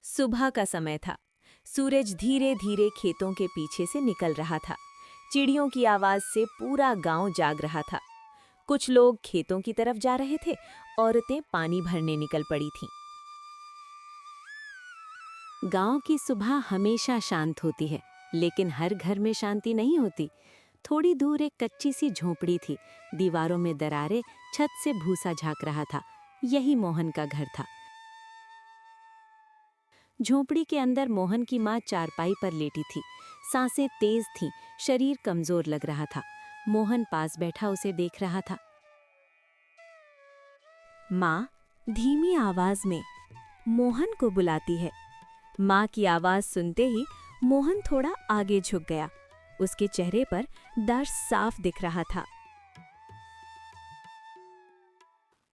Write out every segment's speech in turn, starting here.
सुबह का समय था। सूरज धीरे धीरे खेतों के पीछे से निकल रहा था। चिड़ियों की आवाज से पूरा गांव जाग रहा था। कुछ लोग खेतों की तरफ जा रहे थे, औरतें पानी भरने निकल पड़ी थीं। गांव की सुबह हमेशा शांत होती है, लेकिन हर घर में शांति नहीं होती। थोड़ी दूर एक कच्ची सी झोंपड़ी थी। दीवारों में दरारें, छत से भूसा झांक रहा था। यही मोहन का घर था। झोंपड़ी के अंदर मोहन की माँ चारपाई पर लेटी थी। सांसें तेज थीं, शरीर कमजोर लग रहा था। मोहन पास बैठा उसे देख रहा था। माँ धीमी आवाज में मोहन को बुलाती है। माँ की आवाज सुनते ही मोहन थोड़ा आगे झुक गया। उसके चेहरे पर डर साफ दिख रहा था।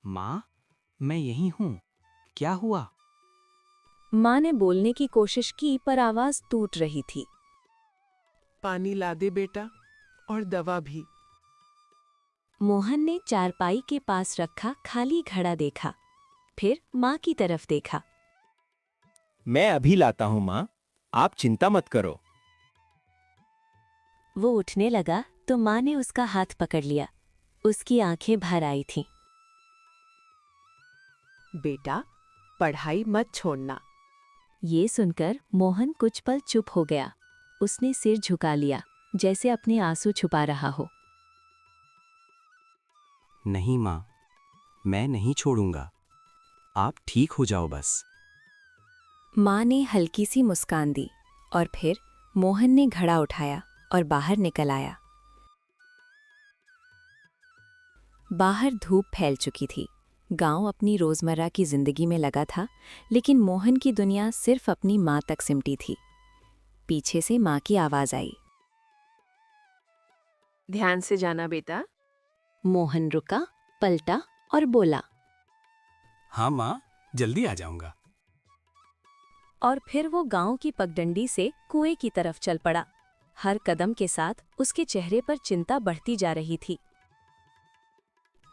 माँ, मैं यहीं हूँ। क्या हुआ? माँ ने बोलने की कोशिश की, पर आवाज टूट रही थी। पानी ला दे बेटा, और दवा भी। मोहन ने चारपाई के पास रखा खाली घड़ा देखा, फिर माँ की तरफ देखा। मैं अभी लाता हूँ माँ, आप चिंता मत करो। वो उठने लगा तो माँ ने उसका हाथ पकड़ लिया। उसकी आंखें भर आई थीं। बेटा, पढ़ाई मत छोड़ना। ये सुनकर मोहन कुछ पल चुप हो गया। उसने सिर झुका लिया, जैसे अपने आंसू छुपा रहा हो। नहीं माँ, मैं नहीं छोड़ूंगा। आप ठीक हो जाओ बस। माँ ने हल्की सी मुस्कान दी और फिर मोहन ने घड़ा उठाया और बाहर निकल आया। बाहर धूप फैल चुकी थी। गांव अपनी रोजमर्रा की जिंदगी में लगा था, लेकिन मोहन की दुनिया सिर्फ अपनी माँ तक सिमटी थी। पीछे से माँ की आवाज आई। ध्यान से जाना बेटा। मोहन रुका, पलटा और बोला। हाँ माँ, जल्दी आ जाऊंगा। और फिर वो गांव की पगडंडी से कुएं की तरफ चल पड़ा। हर कदम के साथ उसके चेहरे पर चिंता बढ़ती जा रही थी।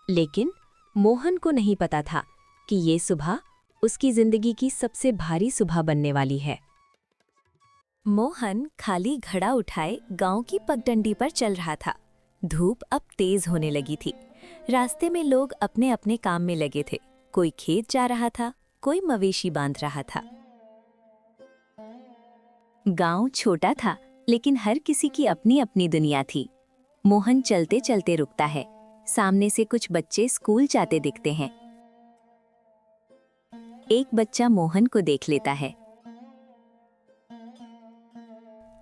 लेकिन मोहन को नहीं पता था कि ये सुबह उसकी जिंदगी की सबसे भारी सुबह बनने वाली है। मोहन खाली घड़ा उठाए गांव की पगडंडी पर चल रहा था। धूप अब तेज होने लगी थी। रास्ते में लोग अपने अपने काम में लगे थे। कोई खेत जा रहा था, कोई मवेशी बांध रहा था। गांव छोटा था, लेकिन हर किसी की अपनी अपनी दुनिया थी। मोहन चलते चलते रुकता है। सामने से कुछ बच्चे स्कूल जाते दिखते हैं। एक बच्चा मोहन को देख लेता है।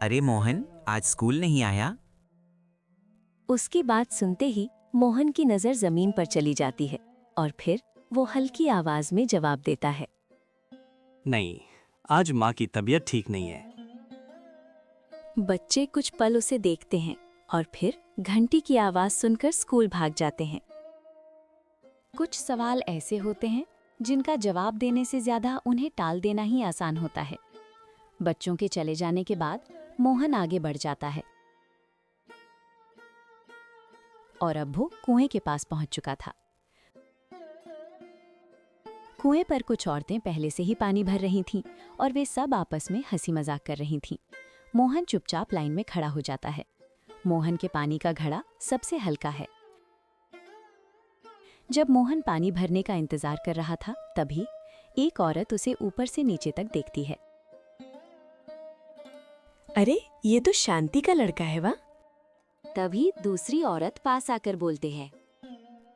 अरे मोहन, आज स्कूल नहीं आया? उसकी बात सुनते ही मोहन की नजर जमीन पर चली जाती है और फिर वो हल्की आवाज में जवाब देता है। नहीं, आज माँ की तबीयत ठीक नहीं है। बच्चे कुछ पल उसे देखते हैं और फिर घंटी की आवाज सुनकर स्कूल भाग जाते हैं। कुछ सवाल ऐसे होते हैं जिनका जवाब देने से ज्यादा उन्हें टाल देना ही आसान होता है। बच्चों के चले जाने के बाद मोहन आगे बढ़ जाता है और अब वो कुएं के पास पहुंच चुका था। कुएं पर कुछ औरतें पहले से ही पानी भर रही थीं और वे सब आपस में हंसी मजाक कर रही थीं। मोहन चुपचाप लाइन में खड़ा हो जाता है। मोहन के पानी का घड़ा सबसे हल्का है। जब मोहन पानी भरने का इंतजार कर रहा था, तभी एक औरत उसे ऊपर से नीचे तक देखती है। अरे, ये तो शांति का लड़का है वाह। तभी दूसरी औरत पास आकर बोलते हैं,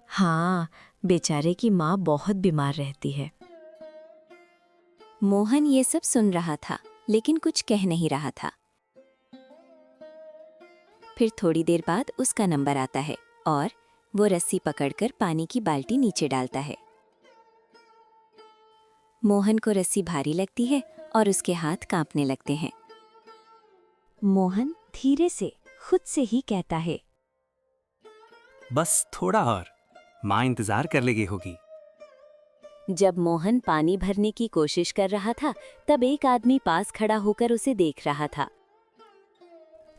हाँ, बेचारे की माँ बहुत बीमार रहती है। मोहन ये सब सुन रहा था, लेकिन कुछ कह नहीं रहा था। फिर थोड़ी देर बाद उसका नंबर आता है और वो रस्सी पकड़कर पानी की बाल्टी नीचे डालता है। मोहन को रस्सी भारी लगती है और उसके हाथ कांपने लगते हैं। मोहन धीरे से खुद से ही कहता है, बस थोड़ा और, माँ इंतजार कर लेगी होगी। जब मोहन पानी भरने की कोशिश कर रहा था, तब एक आदमी पास खड़ा होकर उसे देख रहा था।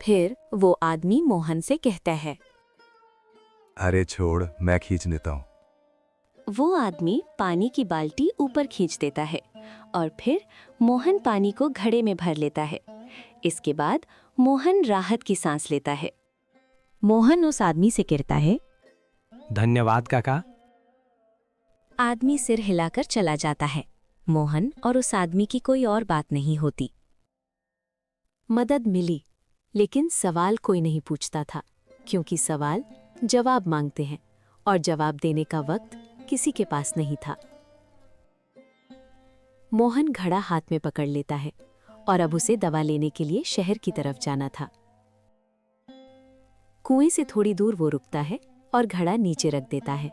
फिर वो आदमी मोहन से कहता है, अरे छोड़, मैं खींच लेता हूँ। वो आदमी पानी की बाल्टी ऊपर खींच देता है और फिर मोहन पानी को घड़े में भर लेता है। इसके बाद मोहन राहत की सांस लेता है। मोहन उस आदमी से कहता है, धन्यवाद काका। आदमी सिर हिलाकर चला जाता है। मोहन और उस आदमी की कोई और बात नहीं होती। मदद मिली, लेकिन सवाल कोई नहीं पूछता था, क्योंकि सवाल जवाब मांगते हैं और जवाब देने का वक्त किसी के पास नहीं था। मोहन घड़ा हाथ में पकड़ लेता है और अब उसे दवा लेने के लिए शहर की तरफ जाना था। कुएं से थोड़ी दूर वो रुकता है और घड़ा नीचे रख देता है।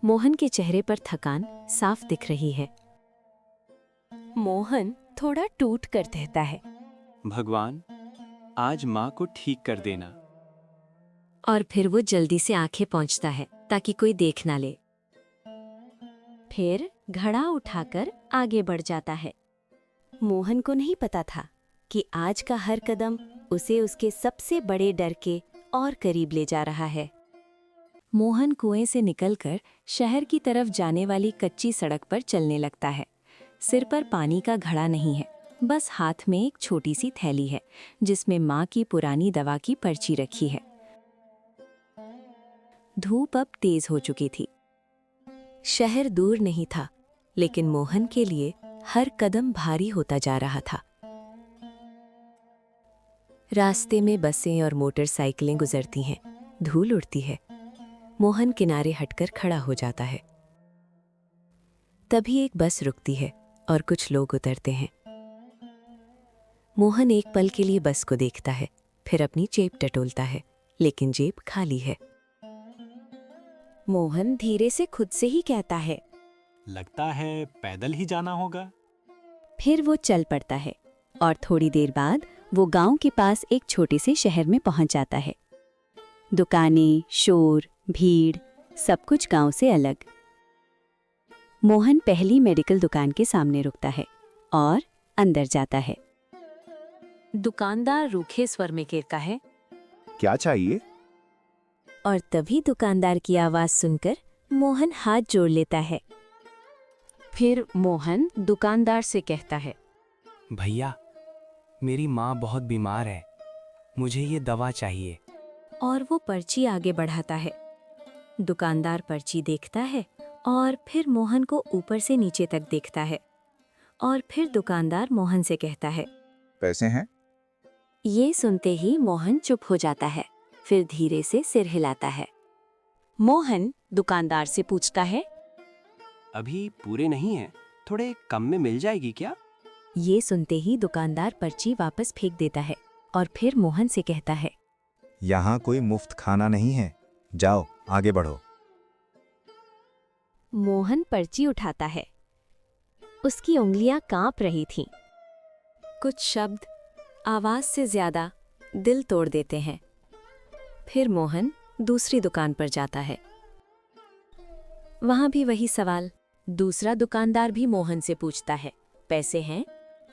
मोहन के चेहरे पर थकान साफ दिख रही है। मोहन थोड़ा टूट कर कहता है, भगवान, आज माँ को ठीक कर देना। और फिर वो जल्दी से आंखें पोंछता है ताकि कोई देख ना ले। फिर घड़ा उठाकर आगे बढ़ जाता है। मोहन को नहीं पता था कि आज का हर कदम उसे उसके सबसे बड़े डर के और करीब ले जा रहा है। मोहन कुएं से निकलकर शहर की तरफ जाने वाली कच्ची सड़क पर चलने लगता है। सिर पर पानी का घड़ा नहीं है, बस हाथ में एक छोटी सी थैली है जिसमें माँ की पुरानी दवा की पर्ची रखी है। धूप अब तेज हो चुकी थी। शहर दूर नहीं था, लेकिन मोहन के लिए हर कदम भारी होता जा रहा था। रास्ते में बसें और मोटरसाइकिलें गुजरती हैं, धूल उड़ती है। मोहन किनारे हटकर खड़ा हो जाता है। तभी एक बस रुकती है और कुछ लोग उतरते हैं। मोहन एक पल के लिए बस को देखता है, फिर अपनी जेब टटोलता है, लेकिन जेब खाली है। मोहन धीरे से खुद से ही कहता है, लगता है पैदल ही जाना होगा। फिर वो चल पड़ता है और थोड़ी देर बाद वो गांव के पास एक छोटे से शहर में पहुंच जाता है। दुकानें, शोर, भीड़, सब कुछ गांव से अलग। मोहन पहली मेडिकल दुकान के सामने रुकता है और अंदर जाता है। दुकानदार रूखे स्वर में कहता है, क्या चाहिए? और तभी दुकानदार की आवाज सुनकर मोहन हाथ जोड़ लेता है। फिर मोहन दुकानदार से कहता है, भैया, मेरी माँ बहुत बीमार है, मुझे ये दवा चाहिए। और वो पर्ची आगे बढ़ाता है। दुकानदार पर्ची देखता है और फिर मोहन को ऊपर से नीचे तक देखता है। और फिर दुकानदार मोहन से कहता है, पैसे हैं? ये सुनते ही मोहन चुप हो जाता है, फिर धीरे से सिर हिलाता है। मोहन दुकानदार से पूछता है, अभी पूरे नहीं हैं, थोड़े कम में मिल जाएगी क्या? ये सुनते ही दुकानदार पर्ची वापस फेंक देता है और फिर मोहन से कहता है, यहाँ कोई मुफ्त खाना नहीं है, जाओ आगे बढ़ो। मोहन पर्ची उठाता है। उसकी उंगलियां कांप रही थीं। कुछ शब्द आवाज से ज्यादा दिल तोड़ देते हैं। फिर मोहन दूसरी दुकान पर जाता है। वहां भी वही सवाल। दूसरा दुकानदार भी मोहन से पूछता है, पैसे हैं?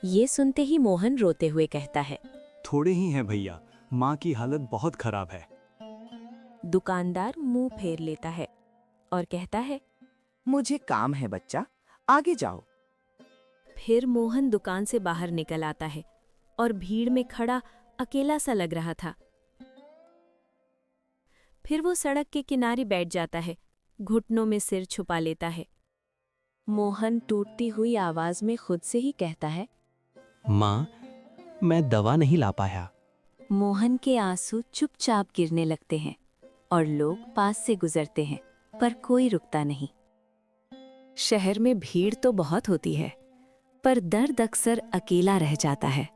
ये सुनते ही मोहन रोते हुए कहता है, थोड़े ही हैं भैया, माँ की हालत बहुत खराब है। दुकानदार मुंह फेर लेता है और कहता है, मुझे काम है बच्चा, आगे जाओ। फिर मोहन दुकान से बाहर निकल आता है और भीड़ में खड़ा अकेला सा लग रहा था। फिर वो सड़क के किनारे बैठ जाता है, घुटनों में सिर छुपा लेता है। मोहन टूटती हुई आवाज में खुद से ही कहता है, माँ, मैं दवा नहीं ला पाया। मोहन के आंसू चुपचाप गिरने लगते हैं और लोग पास से गुजरते हैं, पर कोई रुकता नहीं। शहर में भीड़ तो बहुत होती है, पर दर्द अक्सर अकेला रह जाता है।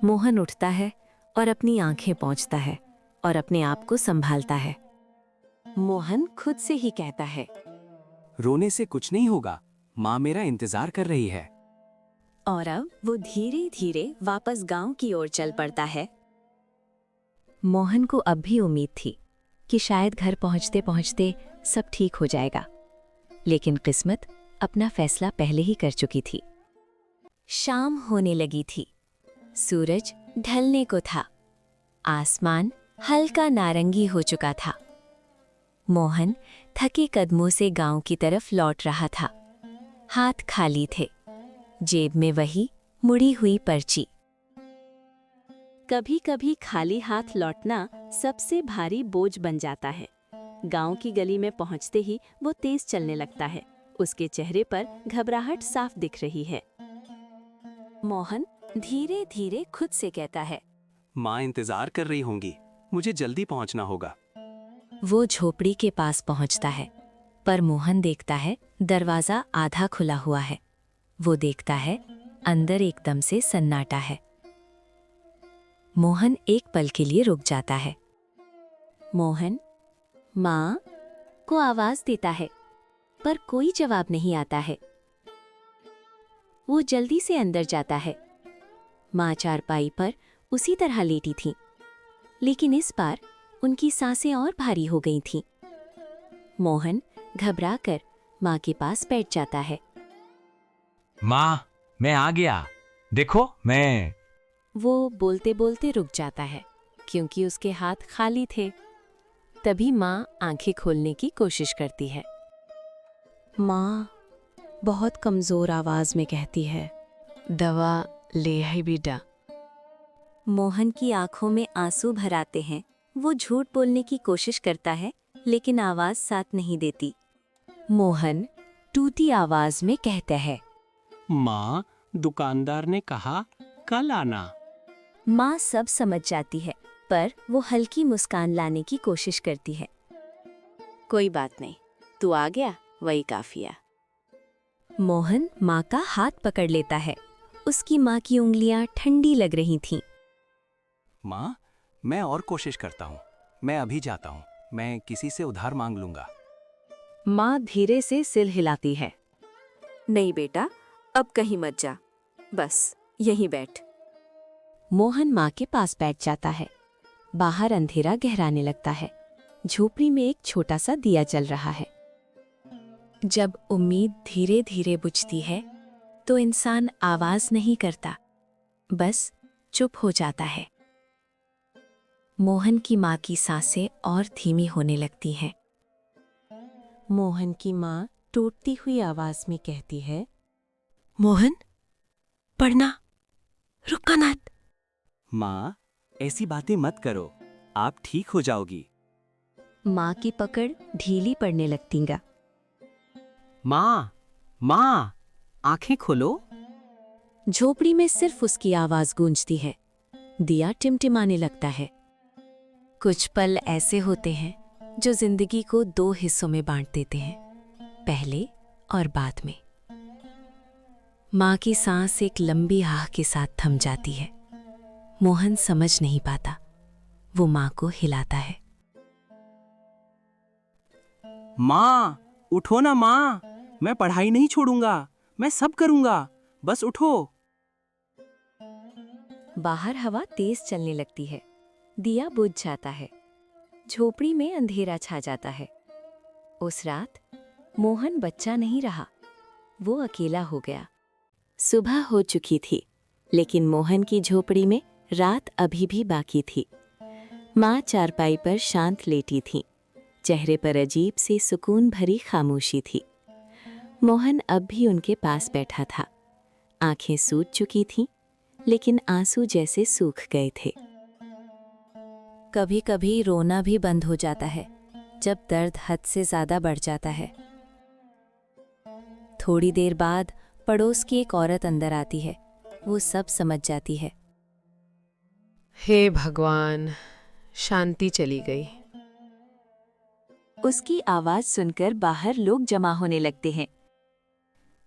मोहन उठता है और अपनी आंखें पोंछता है और अपने आप को संभालता है। मोहन खुद से ही कहता है, रोने से कुछ नहीं होगा, माँ मेरा इंतजार कर रही है। और अब वो धीरे धीरे वापस गांव की ओर चल पड़ता है। मोहन को अब भी उम्मीद थी कि शायद घर पहुंचते पहुंचते सब ठीक हो जाएगा, लेकिन किस्मत अपना फैसला पहले ही कर चुकी थी। शाम होने लगी थी, सूरज ढलने को था, आसमान हल्का नारंगी हो चुका था। मोहन थके कदमों से गांव की तरफ लौट रहा था। हाथ खाली थे, जेब में वही मुड़ी हुई पर्ची। कभी कभी खाली हाथ लौटना सबसे भारी बोझ बन जाता है। गांव की गली में पहुंचते ही वो तेज चलने लगता है। उसके चेहरे पर घबराहट साफ दिख रही है। मोहन धीरे धीरे खुद से कहता है, माँ इंतजार कर रही होंगी, मुझे जल्दी पहुंचना होगा। वो झोपड़ी के पास पहुंचता है, पर मोहन देखता है दरवाजा आधा खुला हुआ है। वो देखता है अंदर एकदम से सन्नाटा है। मोहन एक पल के लिए रुक जाता है। मोहन माँ को आवाज देता है, पर कोई जवाब नहीं आता है। वो जल्दी से अंदर जाता है। माँ चारपाई पर उसी तरह लेटी थी, लेकिन इस बार उनकी सांसें और भारी हो गई थीं। मोहन घबराकर माँ के पास बैठ जाता है। माँ, मैं आ गया। देखो मैं। वो बोलते बोलते रुक जाता है, क्योंकि उसके हाथ खाली थे। तभी माँ आंखें खोलने की कोशिश करती है। माँ बहुत कमजोर आवाज में कहती है, दवा ले आई बेटा। मोहन की आंखों में आंसू भर आते हैं। वो झूठ बोलने की कोशिश करता है, लेकिन आवाज साथ नहीं देती। मोहन टूटी आवाज में कहता है, माँ, दुकानदार ने कहा कल आना। माँ सब समझ जाती है, पर वो हल्की मुस्कान लाने की कोशिश करती है। कोई बात नहीं, तू आ गया वही काफिया। मोहन माँ का हाथ पकड़ लेता है। उसकी माँ की उंगलियां ठंडी लग रही थीं। माँ, मैं और कोशिश करता हूँ। मैं अभी जाता हूँ। मैं किसी से उधार मांग लूंगा। माँ धीरे से सिर हिलाती है। नहीं बेटा, अब कहीं मत जा, बस यहीं बैठ। मोहन माँ के पास बैठ जाता है। बाहर अंधेरा गहराने लगता है। झोपड़ी में एक छोटा सा दिया जल रहा है। जब उम्मीद धीरे धीरे बुझती है, तो इंसान आवाज नहीं करता, बस चुप हो जाता है। मोहन की माँ की सांसें और धीमी होने लगती हैं। मोहन की माँ टूटती हुई आवाज में कहती है, मोहन, पढ़ना, रुका मत। माँ, ऐसी बातें मत करो, आप ठीक हो जाओगी। माँ की पकड़ ढीली पड़ने लगतीगा। माँ, माँ, आंखें खोलो। झोपड़ी में सिर्फ उसकी आवाज गूंजती है। दिया टिमटिमाने लगता है। कुछ पल ऐसे होते हैं जो जिंदगी को दो हिस्सों में बांट देते हैं, पहले और बाद में। माँ की सांस एक लंबी आह के साथ थम जाती है। मोहन समझ नहीं पाता। वो माँ को हिलाता है। माँ, उठो ना माँ, मैं पढ़ाई नहीं छोड़ूंगा, मैं सब करूंगा, बस उठो। बाहर हवा तेज चलने लगती है। दिया बुझ जाता है। झोपड़ी में अंधेरा छा जाता है। उस रात मोहन बच्चा नहीं रहा, वो अकेला हो गया। सुबह हो चुकी थी, लेकिन मोहन की झोपड़ी में रात अभी भी बाकी थी। माँ चारपाई पर शांत लेटी थी। चेहरे पर अजीब सी सुकून भरी खामोशी थी। मोहन अब भी उनके पास बैठा था। आंखें सूज चुकी थीं, लेकिन आंसू जैसे सूख गए थे। कभी कभी रोना भी बंद हो जाता है, जब दर्द हद से ज्यादा बढ़ जाता है। थोड़ी देर बाद पड़ोस की एक औरत अंदर आती है। वो सब समझ जाती है। हे भगवान, शांति चली गई। उसकी आवाज सुनकर बाहर लोग जमा होने लगते हैं।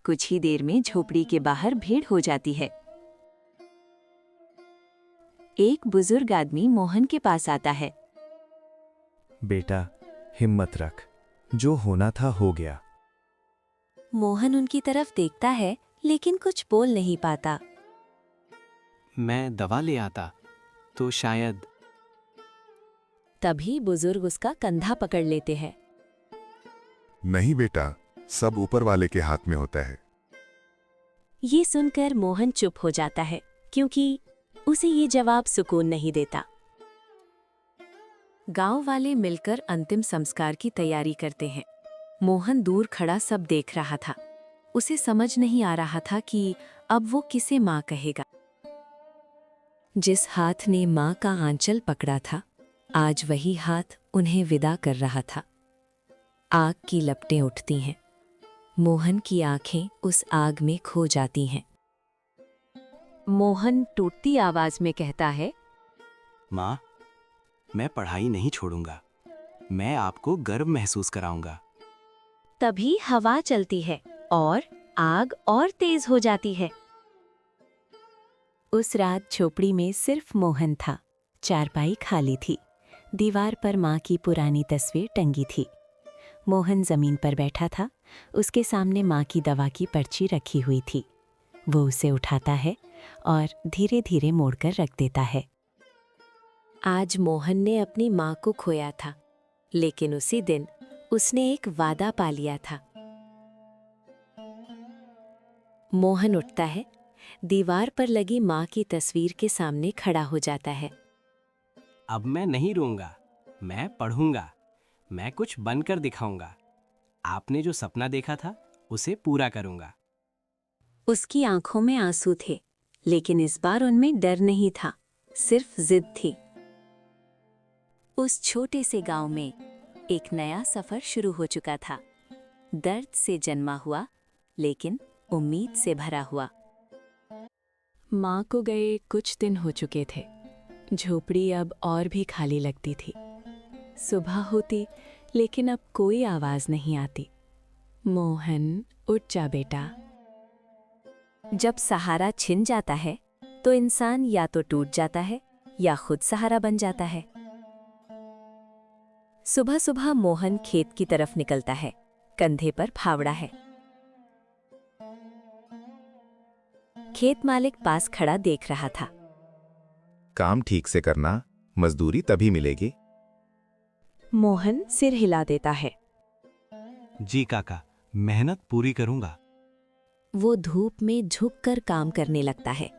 कुछ ही देर में झोपड़ी के बाहर भीड़ हो जाती है। एक बुजुर्ग आदमी मोहन के पास आता है। बेटा, हिम्मत रख, जो होना था हो गया। मोहन उनकी तरफ देखता है, लेकिन कुछ बोल नहीं पाता। मैं दवा ले आता तो शायद। तभी बुजुर्ग उसका कंधा पकड़ लेते हैं। नहीं बेटा, सब ऊपर वाले के हाथ में होता है। ये सुनकर मोहन चुप हो जाता है, क्योंकि उसे ये जवाब सुकून नहीं देता। गांव वाले मिलकर अंतिम संस्कार की तैयारी करते हैं। मोहन दूर खड़ा सब देख रहा था। उसे समझ नहीं आ रहा था कि अब वो किसे माँ कहेगा। जिस हाथ ने माँ का आंचल पकड़ा था, आज वही हाथ उन्हें विदा कर रहा था। आग की लपटें उठती हैं। मोहन की आंखें उस आग में खो जाती हैं। मोहन टूटती आवाज में कहता है, माँ, मैं पढ़ाई नहीं छोड़ूंगा। मैं आपको गर्व महसूस कराऊंगा। तभी हवा चलती है और आग और तेज हो जाती है। उस रात झोपड़ी में सिर्फ मोहन था। चारपाई खाली थी। दीवार पर माँ की पुरानी तस्वीर टंगी थी। मोहन जमीन पर बैठा था। उसके सामने माँ की दवा की पर्ची रखी हुई थी। वो उसे उठाता है और धीरे धीरे मोड़कर रख देता है। आज मोहन ने अपनी माँ को खोया था, लेकिन उसी दिन उसने एक वादा पा लिया था। मोहन उठता है, दीवार पर लगी माँ की तस्वीर के सामने खड़ा हो जाता है। अब मैं नहीं रोऊंगा, मैं पढ़ूंगा। मैं कुछ बनकर दिखाऊंगा। आपने जो सपना देखा था, उसे पूरा करूंगा। उसकी आंखों में आंसू थे, लेकिन इस बार उनमें डर नहीं था, सिर्फ जिद थी। उस छोटे से गांव में एक नया सफर शुरू हो चुका था। दर्द से जन्मा हुआ, लेकिन उम्मीद से भरा हुआ। माँ को गए कुछ दिन हो चुके थे। झोपड़ी अब और भी खाली लगती थी। सुबह होती, लेकिन अब कोई आवाज नहीं आती। मोहन, उठ जा बेटा। जब सहारा छिन जाता है, तो इंसान या तो टूट जाता है या खुद सहारा बन जाता है। सुबह सुबह मोहन खेत की तरफ निकलता है। कंधे पर फावड़ा है। खेत मालिक पास खड़ा देख रहा था। काम ठीक से करना, मजदूरी तभी मिलेगी। मोहन सिर हिला देता है। जी काका, मेहनत पूरी करूंगा। वो धूप में झुककर काम करने लगता है।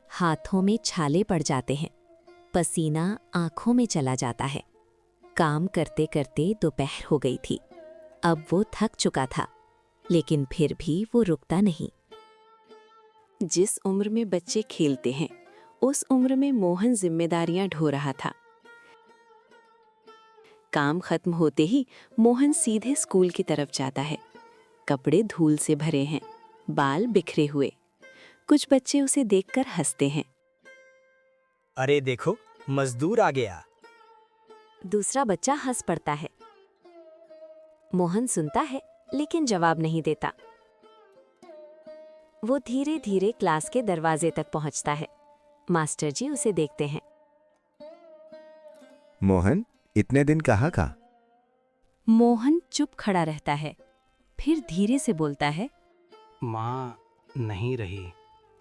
हाथों में छाले पड़ जाते हैं। पसीना आंखों में चला जाता है। काम करते करते दोपहर हो गई थी। अब वो थक चुका था, लेकिन फिर भी वो रुकता नहीं। जिस उम्र में बच्चे खेलते हैं, उस उम्र में मोहन जिम्मेदारियां ढो रहा था। काम खत्म होते ही मोहन सीधे स्कूल की तरफ जाता है। कपड़े धूल से भरे हैं, बाल बिखरे हुए। कुछ बच्चे उसे देखकर हंसते हैं। अरे देखो, मजदूर आ गया। दूसरा बच्चा हंस पड़ता है। मोहन सुनता है, लेकिन जवाब नहीं देता। वो धीरे धीरे क्लास के दरवाजे तक पहुंचता है। मास्टर जी उसे देखते हैं। मोहन, इतने दिन कहाँ का? मोहन चुप खड़ा रहता है, फिर धीरे से बोलता है, माँ नहीं रही,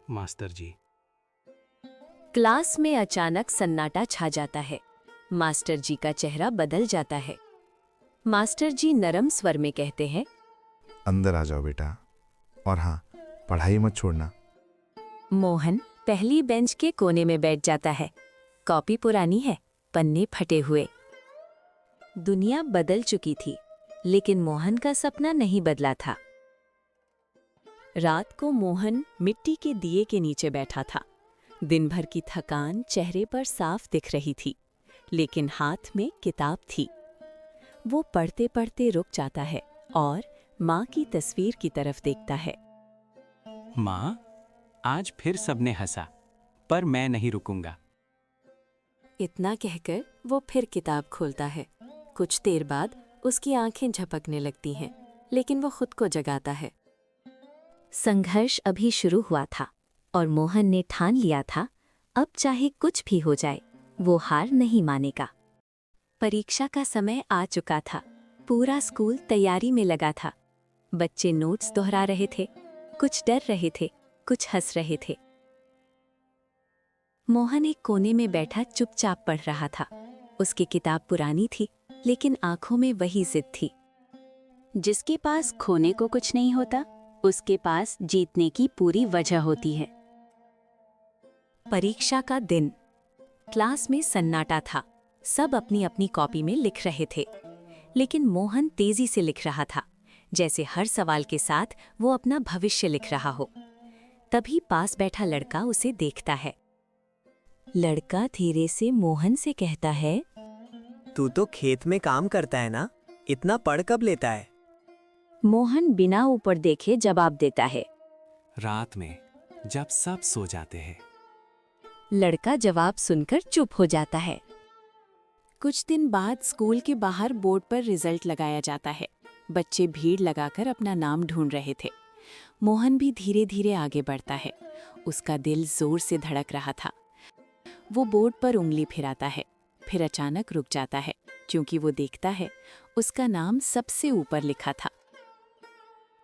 मास्टर जी। क्लास में अचानक सन्नाटा छा जाता है। मास्टर जी का चेहरा बदल जाता है। मास्टर जी नरम स्वर में कहते हैं, अंदर आ जाओ बेटा, और हाँ, पढ़ाई मत छोड़ना। मोहन पहली बेंच के कोने में बैठ जाता है। कॉपी पुरानी है, पन्ने फटे हुए। दुनिया बदल चुकी थी, लेकिन मोहन का सपना नहीं बदला था। रात को मोहन मिट्टी के दिए के नीचे बैठा था। दिन भर की थकान चेहरे पर साफ दिख रही थी, लेकिन हाथ में किताब थी। वो पढ़ते पढ़ते रुक जाता है और माँ की तस्वीर की तरफ देखता है। माँ, आज फिर सबने हंसा, पर मैं नहीं रुकूंगा। इतना कहकर वो फिर किताब खोलता है। कुछ देर बाद उसकी आंखें झपकने लगती हैं, लेकिन वो खुद को जगाता है। संघर्ष अभी शुरू हुआ था और मोहन ने ठान लिया था, अब चाहे कुछ भी हो जाए, वो हार नहीं मानेगा। परीक्षा का समय आ चुका था। पूरा स्कूल तैयारी में लगा था। बच्चे नोट्स दोहरा रहे थे, कुछ डर रहे थे, कुछ हंस रहे थे। मोहन एक कोने में बैठा चुपचाप पढ़ रहा था। उसकी किताब पुरानी थी, लेकिन आंखों में वही जिद थी। जिसके पास खोने को कुछ नहीं होता, उसके पास जीतने की पूरी वजह होती है। परीक्षा का दिन। क्लास में सन्नाटा था। सब अपनी अपनी कॉपी में लिख रहे थे, लेकिन मोहन तेजी से लिख रहा था। जैसे हर सवाल के साथ वो अपना भविष्य लिख रहा हो। तभी पास बैठा लड़का उसे देखता है। लड़का धीरे से मोहन से कहता है, तू तो खेत में काम करता है ना, इतना पढ़ कब लेता है? मोहन बिना ऊपर देखे जवाब देता है, रात में जब सब सो जाते हैं। लड़का जवाब सुनकर चुप हो जाता है। कुछ दिन बाद स्कूल के बाहर बोर्ड पर रिजल्ट लगाया जाता है। बच्चे भीड़ लगाकर अपना नाम ढूंढ रहे थे। मोहन भी धीरे धीरे आगे बढ़ता है। उसका दिल जोर से धड़क रहा था। वो बोर्ड पर उंगली फिराता है, फिर अचानक रुक जाता है क्योंकि वो देखता है उसका नाम सबसे ऊपर लिखा था।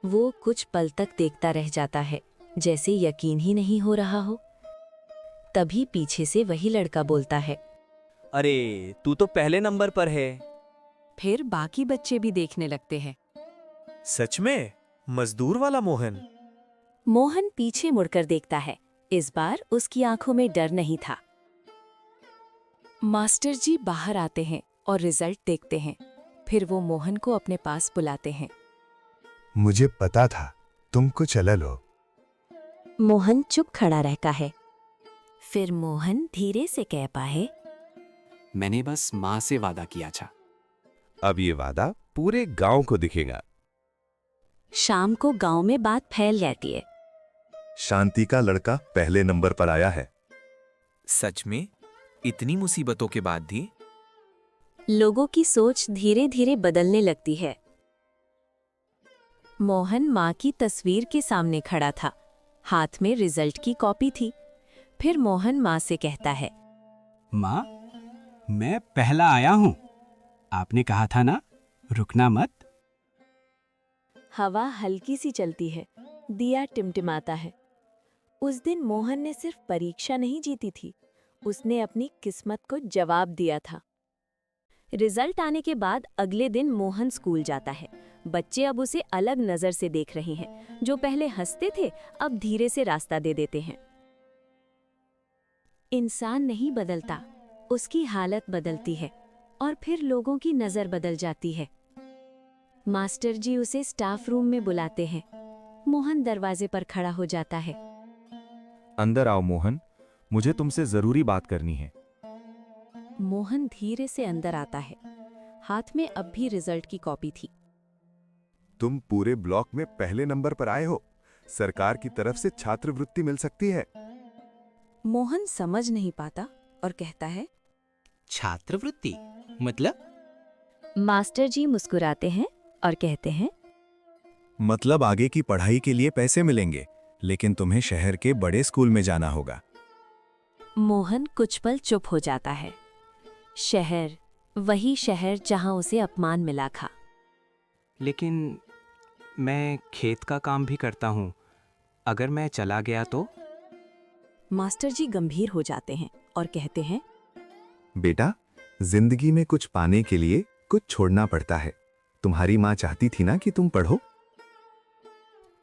वो कुछ पल तक देखता रह जाता है, जैसे यकीन ही नहीं हो रहा हो। तभी पीछे से वही लड़का बोलता है, अरे तू तो पहले नंबर पर है। फिर बाकी बच्चे भी देखने लगते हैं। सच में? मजदूर वाला मोहन? मोहन पीछे मुड़कर देखता है। इस बार उसकी आंखों में डर नहीं था। मास्टर जी बाहर आते हैं और रिजल्ट देखते हैं। फिर वो मोहन को अपने पास बुलाते हैं। मुझे पता था तुम कुछ अलग हो। मोहन चुप खड़ा रहता है। फिर मोहन धीरे से कह पाए, मैंने बस माँ से वादा किया था। अब ये वादा पूरे गांव को दिखेगा। शाम को गांव में बात फैल जाती है। शांति का लड़का पहले नंबर पर आया है। सच में? इतनी मुसीबतों के बाद भी? लोगों की सोच धीरे धीरे बदलने लगती है। मोहन माँ की तस्वीर के सामने खड़ा था। हाथ में रिजल्ट की कॉपी थी। फिर मोहन माँ से कहता है, माँ, मैं पहला आया हूँ। आपने कहा था ना, रुकना मत। हवा हल्की सी चलती है, दिया टिमटिमाता है। उस दिन मोहन ने सिर्फ परीक्षा नहीं जीती थी, उसने अपनी किस्मत को जवाब दिया था। रिजल्ट आने के बाद अगले दिन मोहन स्कूल जाता है। बच्चे अब उसे अलग नजर से देख रहे हैं। जो पहले हंसते थे, अब धीरे से रास्ता दे देते हैं। इंसान नहीं बदलता, उसकी हालत बदलती है और फिर लोगों की नजर बदल जाती है। मास्टर जी उसे स्टाफ रूम में बुलाते हैं। मोहन दरवाजे पर खड़ा हो जाता है। अंदर आओ मोहन, मुझे तुमसे जरूरी बात करनी है। मोहन धीरे से अंदर आता है। हाथ में अब भी रिजल्ट की कॉपी थी। तुम पूरे ब्लॉक में पहले नंबर पर आए हो। सरकार की तरफ से छात्रवृत्ति मिल सकती है। मोहन समझ नहीं पाता और कहता है, छात्रवृत्ति मतलब? मास्टर जी मुस्कुराते हैं और कहते हैं, मतलब आगे की पढ़ाई के लिए पैसे मिलेंगे, लेकिन तुम्हें शहर के बड़े स्कूल में जाना होगा। मोहन कुछ पल चुप हो जाता है। शहर, वही शहर जहां उसे अपमान मिला था। लेकिन मैं खेत का काम भी करता हूँ। अगर मैं चला गया तो? मास्टर जी गंभीर हो जाते हैं और कहते हैं, बेटा, जिंदगी में कुछ पाने के लिए कुछ छोड़ना पड़ता है। तुम्हारी माँ चाहती थी ना कि तुम पढ़ो।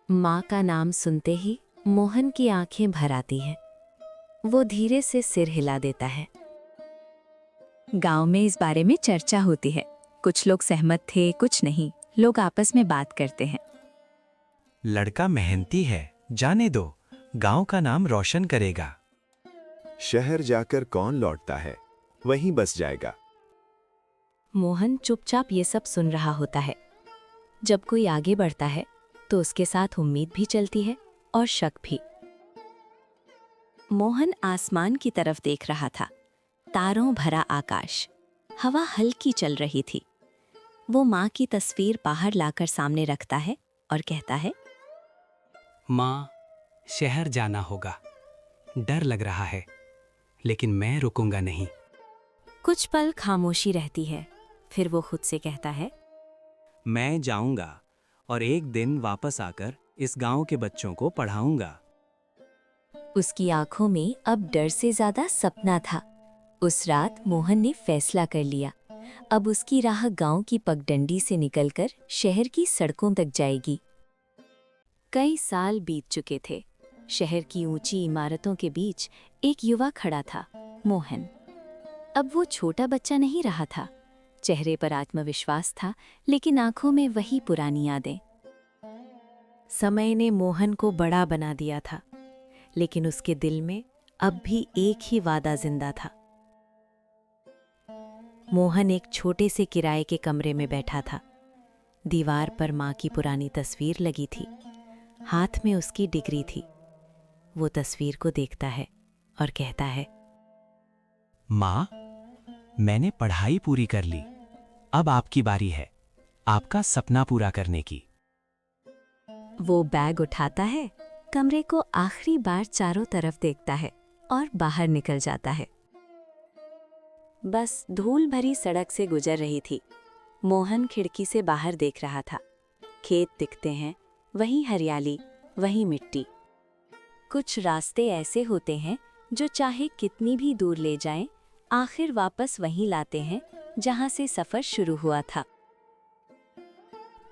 माँ का नाम सुनते ही मोहन की आंखें भर आती हैं। वो धीरे से सिर हिला देता है। गांव में इस बारे में चर्चा होती है। कुछ लोग सहमत थे, कुछ नहीं। लोग आपस में बात करते हैं। लड़का मेहनती है, जाने दो, गांव का नाम रोशन करेगा। शहर जाकर कौन लौटता है, वहीं बस जाएगा। मोहन चुपचाप ये सब सुन रहा होता है। जब कोई आगे बढ़ता है तो उसके साथ उम्मीद भी चलती है और शक भी। मोहन आसमान की तरफ देख रहा था। तारों भरा आकाश, हवा हल्की चल रही थी। वो माँ की तस्वीर बाहर लाकर सामने रखता है और कहता है, माँ, शहर जाना होगा। डर लग रहा है, लेकिन मैं रुकूंगा नहीं। कुछ पल खामोशी रहती है। फिर वो खुद से कहता है, मैं जाऊंगा और एक दिन वापस आकर इस गांव के बच्चों को पढ़ाऊंगा। उसकी आंखों में अब डर से ज्यादा सपना था। उस रात मोहन ने फैसला कर लिया, अब उसकी राह गांव की पगडंडी से निकलकर शहर की सड़कों तक जाएगी। कई साल बीत चुके थे। शहर की ऊंची इमारतों के बीच एक युवा खड़ा था, मोहन। अब वो छोटा बच्चा नहीं रहा था। चेहरे पर आत्मविश्वास था, लेकिन आंखों में वही पुरानी यादें, समय ने मोहन को बड़ा बना दिया था, लेकिन उसके दिल में अब भी एक ही वादा जिंदा था। मोहन एक छोटे से किराए के कमरे में बैठा था। दीवार पर माँ की पुरानी तस्वीर लगी थी, हाथ में उसकी डिग्री थी। वो तस्वीर को देखता है और कहता है, माँ, मैंने पढ़ाई पूरी कर ली। अब आपकी बारी है आपका सपना पूरा करने की। वो बैग उठाता है, कमरे को आखिरी बार चारों तरफ देखता है और बाहर निकल जाता है। बस धूल भरी सड़क से गुजर रही थी। मोहन खिड़की से बाहर देख रहा था। खेत दिखते हैं, वहीं हरियाली, वहीं मिट्टी। कुछ रास्ते ऐसे होते हैं जो चाहे कितनी भी दूर ले जाएं, आखिर वापस वहीं लाते हैं जहां से सफर शुरू हुआ था।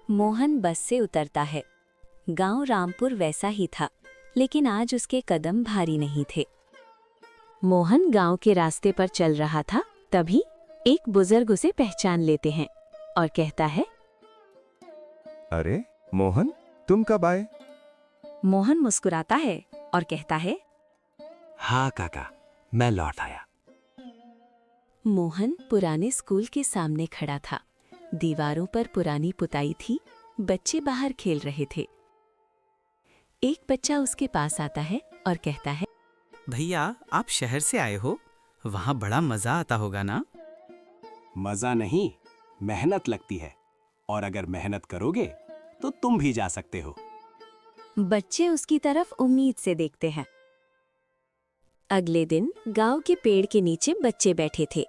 मोहन बस से उतरता है। गांव रामपुर वैसा ही था, लेकिन आज उसके कदम भारी नहीं थे। मोहन गांव के रास्ते पर चल रहा था, तभी एक बुजुर्ग उसे पहचान लेते हैं और कहता है, अरे मोहन, तुम कब आए? मोहन मुस्कुराता है और कहता है, हाँ काका, मैं लौट आया। मोहन पुराने स्कूल के सामने खड़ा था। दीवारों पर पुरानी पुताई थी, बच्चे बाहर खेल रहे थे। एक बच्चा उसके पास आता है और कहता है, भैया आप शहर से आए हो, वहाँ बड़ा मजा आता होगा ना? मजा नहीं, मेहनत लगती है, और अगर मेहनत करोगे तो तुम भी जा सकते हो। बच्चे उसकी तरफ उम्मीद से देखते हैं। अगले दिन गांव के पेड़ के नीचे बच्चे बैठे थे।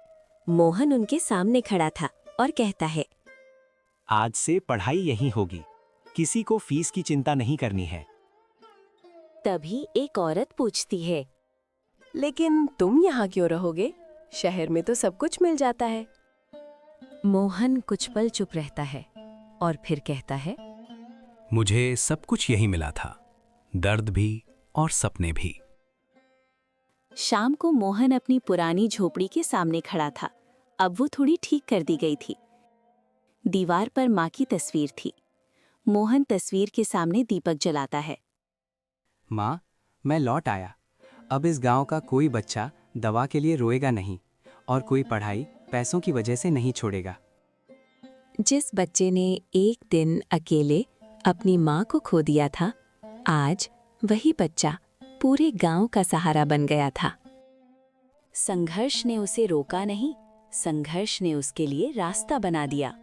मोहन उनके सामने खड़ा था और कहता है, आज से पढ़ाई यहीं होगी, किसी को फीस की चिंता नहीं करनी है। तभी एक औरत पूछती है, लेकिन तुम यहाँ क्यों रहोगे? शहर में तो सब कुछ मिल जाता है। मोहन कुछ पल चुप रहता है और फिर कहता है, मुझे सब कुछ यही मिला था, दर्द भी और सपने भी। शाम को मोहन अपनी पुरानी झोपड़ी के सामने खड़ा था। अब वो थोड़ी ठीक कर दी गई थी। दीवार पर माँ की तस्वीर थी। मोहन तस्वीर के सामने दीपक जलाता है। माँ, मैं लौट आया। अब इस गांव का कोई बच्चा दवा के लिए रोएगा नहीं, और कोई पढ़ाई पैसों की वजह से नहीं छोड़ेगा। जिस बच्चे ने एक दिन अकेले अपनी माँ को खो दिया था, आज वही बच्चा पूरे गांव का सहारा बन गया था। संघर्ष ने उसे रोका नहीं, संघर्ष ने उसके लिए रास्ता बना दिया।